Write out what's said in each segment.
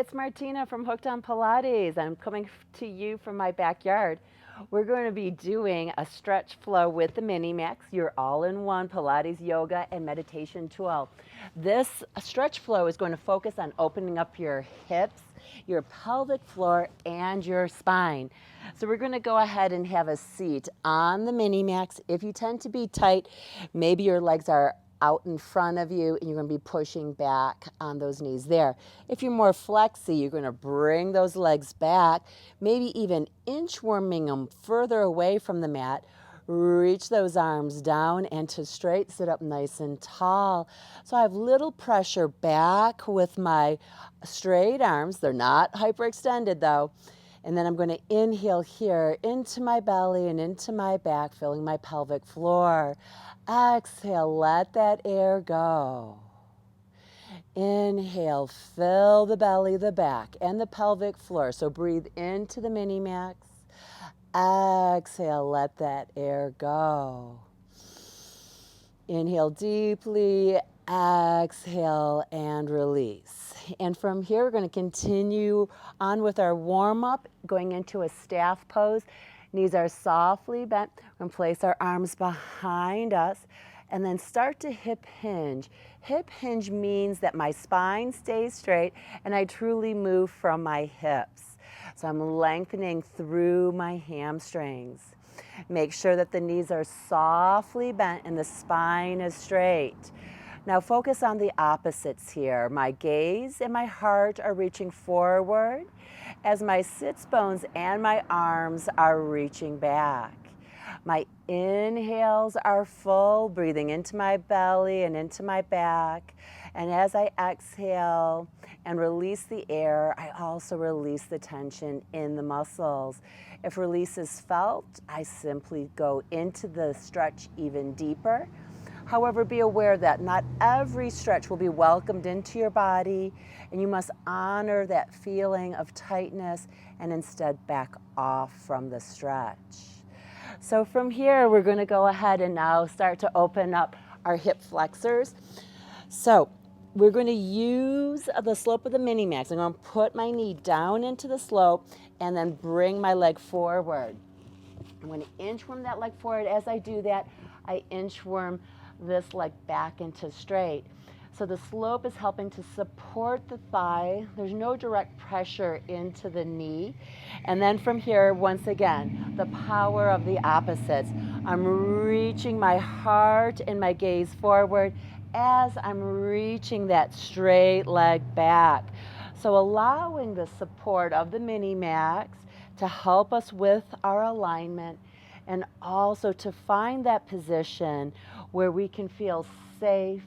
it's Martina from Hooked on Pilates. I'm coming to you from my backyard. We're going to be doing a stretch flow with the Minimax, your all-in-one Pilates yoga and meditation tool. This stretch flow is going to focus on opening up your hips, your pelvic floor, and your spine. So we're going to go ahead and have a seat on the Minimax. If you tend to be tight, maybe your legs are out in front of you and you're going to be pushing back on those knees there. If you're more flexy, you're going to bring those legs back, maybe even inchworming them further away from the mat. Reach those arms down and to straight, sit up nice and tall. So I have little pressure back with my straight arms. They're not hyperextended though. And then I'm going to inhale here into my belly and into my back, filling my pelvic floor. Exhale, let that air go. Inhale, fill the belly, the back, and the pelvic floor. So breathe into the Minimax. Exhale, let that air go. Inhale deeply, exhale, and release. And from here, we're going to continue on with our warm-up, going into a staff pose. Knees are softly bent. We're going to place our arms behind us and then start to hip hinge. Hip hinge means that my spine stays straight and I truly move from my hips. So I'm lengthening through my hamstrings. Make sure that the knees are softly bent and the spine is straight. Now focus on the opposites here. My gaze and my heart are reaching forward as my sits bones and my arms are reaching back. My inhales are full, breathing into my belly and into my back. And as I exhale and release the air, I also release the tension in the muscles. If release is felt, I simply go into the stretch even deeper. However, be aware that not every stretch will be welcomed into your body, and you must honor that feeling of tightness and instead back off from the stretch. So from here, we're going to go ahead and now start to open up our hip flexors. So we're going to use the slope of the Minimax. I'm going to put my knee down into the slope and then bring my leg forward. I'm going to inchworm that leg forward. As I do that, I inchworm this leg back into straight. So the slope is helping to support the thigh. There's no direct pressure into the knee. And then from here, once again, the power of the opposites. I'm reaching my heart and my gaze forward as I'm reaching that straight leg back. So allowing the support of the Minimax to help us with our alignment and also to find that position where we can feel safe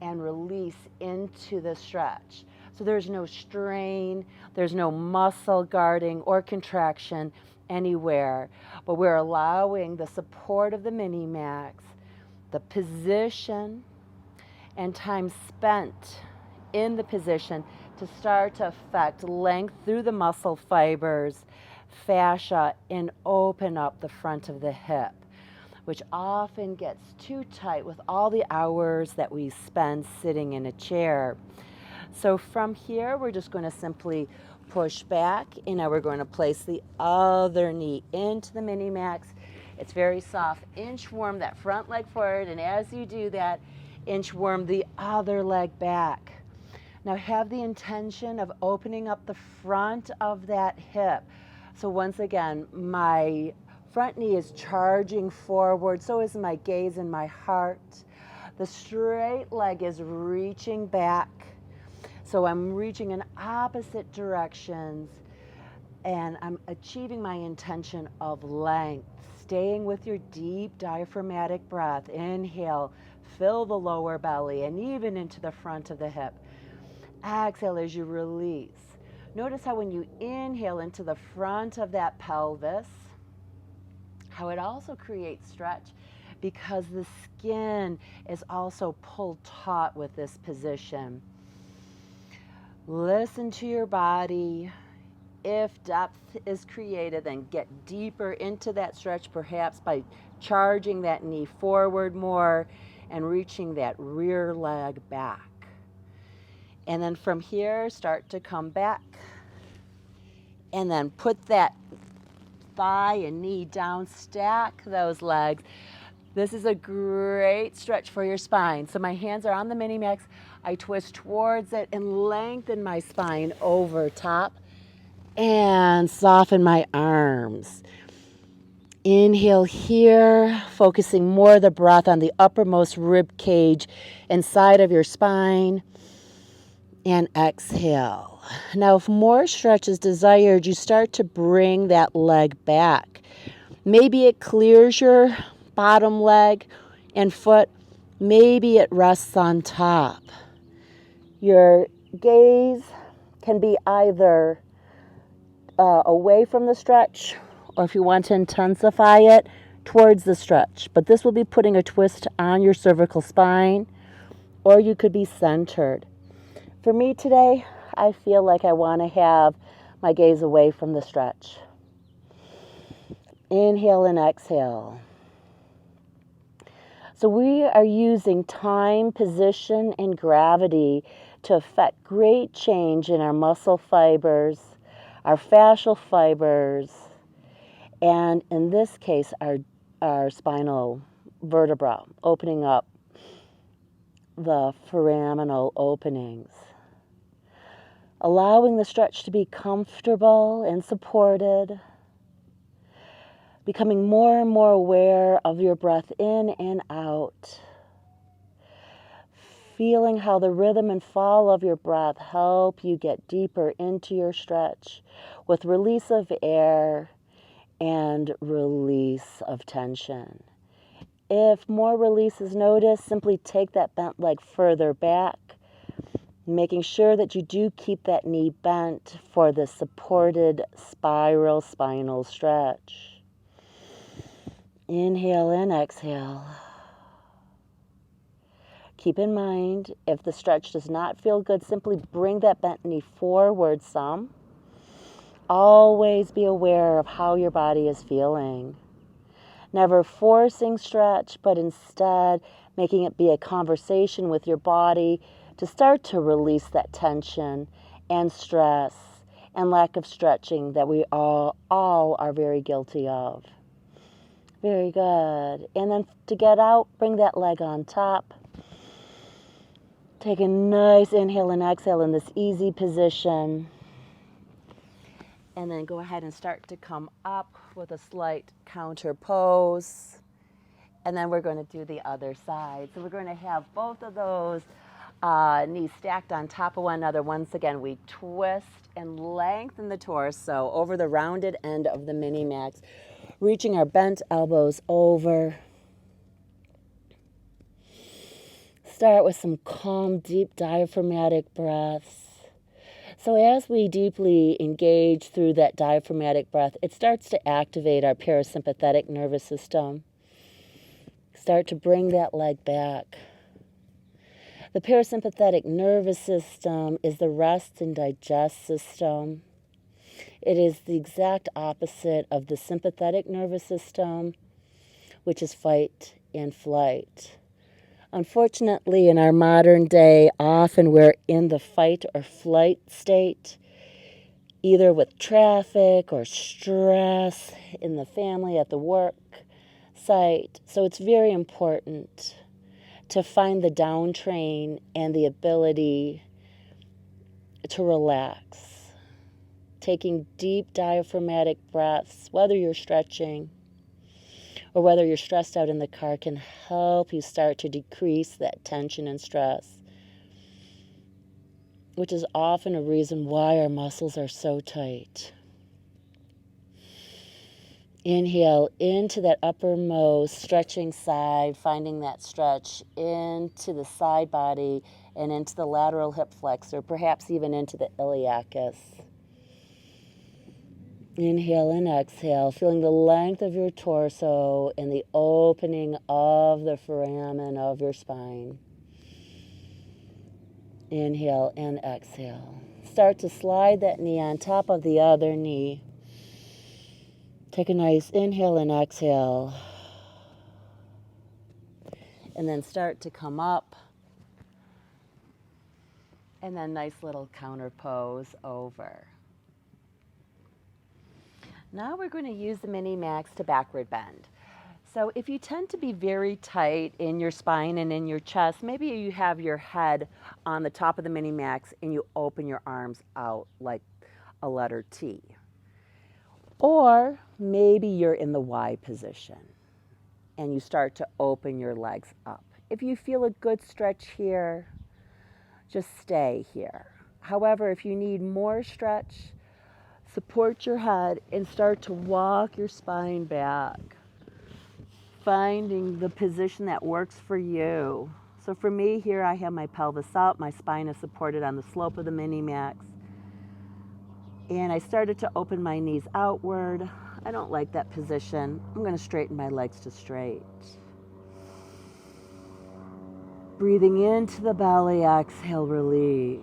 and release into the stretch. So there's no strain, there's no muscle guarding or contraction anywhere, but we're allowing the support of the Minimax, the position, and time spent in the position to start to affect length through the muscle fibers, fascia, and open up the front of the hip, which often gets too tight with all the hours that we spend sitting in a chair. So from here, we're just going to simply push back, and now we're going to place the other knee into the Minimax. It's very soft. Inchworm that front leg forward, and as you do that, inchworm the other leg back. Now have the intention of opening up the front of that hip. So once again, my front knee is charging forward, so is my gaze and my heart. The straight leg is reaching back. So I'm reaching in opposite directions and I'm achieving my intention of length. Staying with your deep diaphragmatic breath. Inhale, fill the lower belly and even into the front of the hip. Exhale as you release. Notice how when you inhale into the front of that pelvis, how it also creates stretch because the skin is also pulled taut with this position. Listen to your body. If depth is created, then get deeper into that stretch, perhaps by charging that knee forward more and reaching that rear leg back. And then from here, start to come back. And then put that thigh and knee down, stack those legs. This is a great stretch for your spine. So my hands are on the Minimax. I twist towards it and lengthen my spine over top and soften my arms. Inhale here, focusing more of the breath on the uppermost rib cage inside of your spine. And exhale. Now, if more stretch is desired, you start to bring that leg back. Maybe it clears your bottom leg and foot. Maybe it rests on top. Your gaze can be either away from the stretch, or if you want to intensify it, towards the stretch. But this will be putting a twist on your cervical spine, or you could be centered. For me today, I feel like I want to have my gaze away from the stretch. Inhale and exhale. So we are using time, position, and gravity to affect great change in our muscle fibers, our fascial fibers, and in this case, our spinal vertebra, opening up the foraminal openings. Allowing the stretch to be comfortable and supported. Becoming more and more aware of your breath in and out. Feeling how the rhythm and fall of your breath help you get deeper into your stretch with release of air and release of tension. If more release is noticed, simply take that bent leg further back, making sure that you do keep that knee bent for the supported spiral spinal stretch. Inhale and exhale. Keep in mind, if the stretch does not feel good, simply bring that bent knee forward some. Always be aware of how your body is feeling. Never forcing stretch, but instead making it be a conversation with your body to start to release that tension and stress and lack of stretching that we all are very guilty of. Very good. And then to get out, bring that leg on top. Take a nice inhale and exhale in this easy position. And then go ahead and start to come up with a slight counter pose. And then we're going to do the other side. So we're going to have both of those knees stacked on top of one another. Once again, we twist and lengthen the torso over the rounded end of the Minimax, reaching our bent elbows over. Start with some calm, deep diaphragmatic breaths. So as we deeply engage through that diaphragmatic breath, it starts to activate our parasympathetic nervous system. Start to bring that leg back. The parasympathetic nervous system is the rest and digest system. It is the exact opposite of the sympathetic nervous system, which is fight and flight. Unfortunately, in our modern day, often we're in the fight or flight state, either with traffic or stress in the family, at the work site. So it's very important to find the down train and the ability to relax. Taking deep diaphragmatic breaths, whether you're stretching or whether you're stressed out in the car, can help you start to decrease that tension and stress, which is often a reason why our muscles are so tight. Inhale into that uppermost stretching side, finding that stretch into the side body and into the lateral hip flexor, perhaps even into the iliacus. Inhale and exhale, feeling the length of your torso and the opening of the foramen of your spine. Inhale and exhale. Start to slide that knee on top of the other knee. Take a nice inhale and exhale. And then start to come up. And then nice little counter pose over. Now we're going to use the Minimax to backward bend. So if you tend to be very tight in your spine and in your chest, maybe you have your head on the top of the Minimax and you open your arms out like a letter T. Or maybe you're in the Y position and you start to open your legs up. If you feel a good stretch here, just stay here. However, if you need more stretch, support your head and start to walk your spine back, finding the position that works for you. So for me here, I have my pelvis up, my spine is supported on the slope of the Minimax, and I started to open my knees outward. I don't like that position. I'm going to straighten my legs to straight. Breathing into the belly, exhale, release.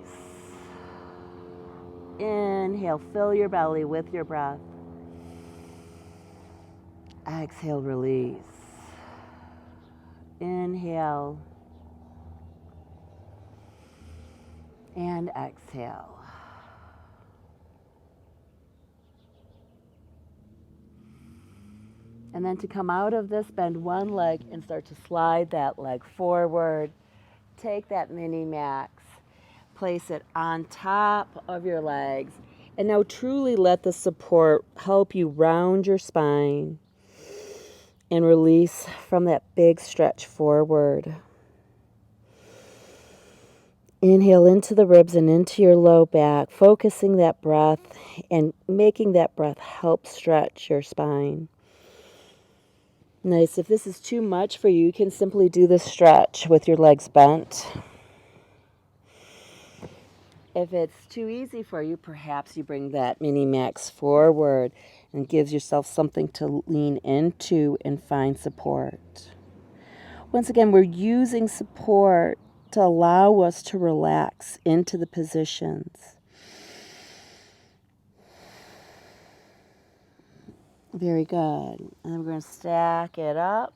Inhale, fill your belly with your breath. Exhale, release. Inhale and exhale. And then to come out of this, bend one leg and start to slide that leg forward. Take that Minimax, place it on top of your legs, and now truly let the support help you round your spine and release from that big stretch forward. Inhale into the ribs and into your low back, focusing that breath and making that breath help stretch your spine. Nice. If this is too much for you, you can simply do the stretch with your legs bent. If it's too easy for you, perhaps you bring that Minimax forward and gives yourself something to lean into and find support. Once again, we're using support to allow us to relax into the positions. Very good. And we're going to stack it up.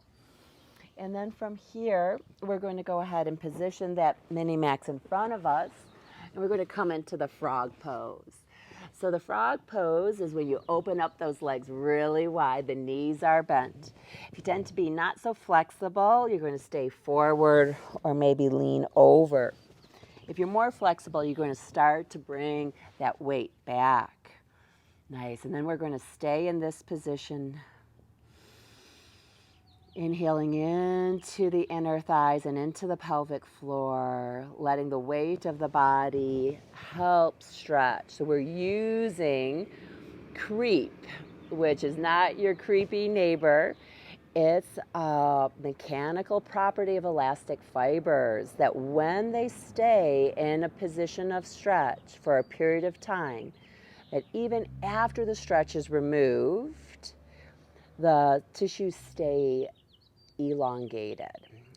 And then from here, we're going to go ahead and position that Minimax in front of us. And we're going to come into the frog pose. So the frog pose is when you open up those legs really wide, the knees are bent. If you tend to be not so flexible, you're going to stay forward or maybe lean over. If you're more flexible, you're going to start to bring that weight back. Nice. And then we're going to stay in this position. Inhaling into the inner thighs and into the pelvic floor, letting the weight of the body help stretch. So we're using creep, which is not your creepy neighbor. It's a mechanical property of elastic fibers that when they stay in a position of stretch for a period of time, that even after the stretch is removed, the tissues stay elongated.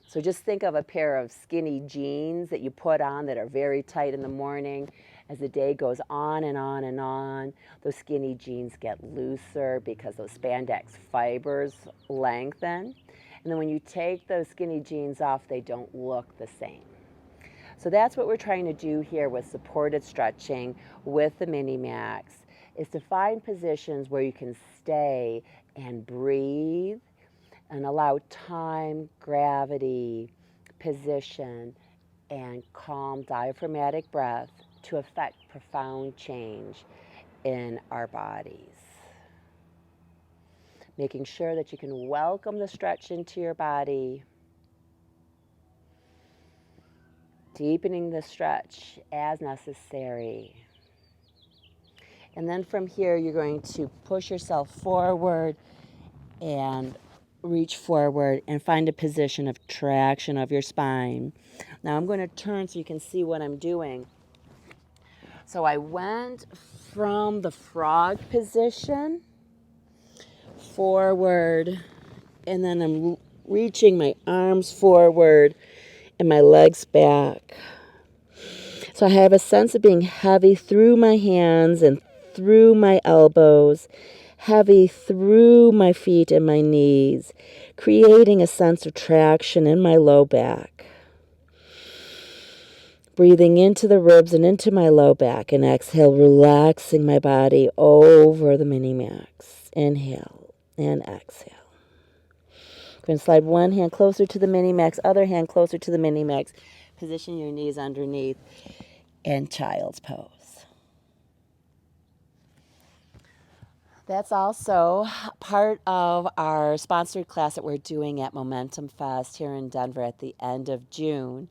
So just think of a pair of skinny jeans that you put on that are very tight in the morning. As the day goes on and on and on, those skinny jeans get looser because those spandex fibers lengthen. And then when you take those skinny jeans off, they don't look the same. So that's what we're trying to do here with supported stretching with the Minimax, is to find positions where you can stay and breathe and allow time, gravity, position, and calm diaphragmatic breath to affect profound change in our bodies. Making sure that you can welcome the stretch into your body, deepening the stretch as necessary. And then from here, you're going to push yourself forward and reach forward and find a position of traction of your spine. Now I'm going to turn so you can see what I'm doing. So I went from the frog position forward, and then I'm reaching my arms forward and my legs back. So I have a sense of being heavy through my hands and through my elbows, heavy through my feet and my knees, creating a sense of traction in my low back. Breathing into the ribs and into my low back. And exhale, relaxing my body over the Minimax. Inhale and exhale. Going to slide one hand closer to the Minimax, other hand closer to the Minimax. Position your knees underneath and child's pose. That's also part of our sponsored class that we're doing at Momentum Fest here in Denver at the end of June.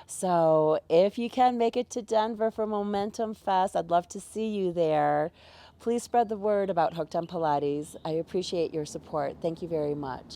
So if you can make it to Denver for Momentum Fest, I'd love to see you there. Please spread the word about Hooked on Pilates. I appreciate your support. Thank you very much.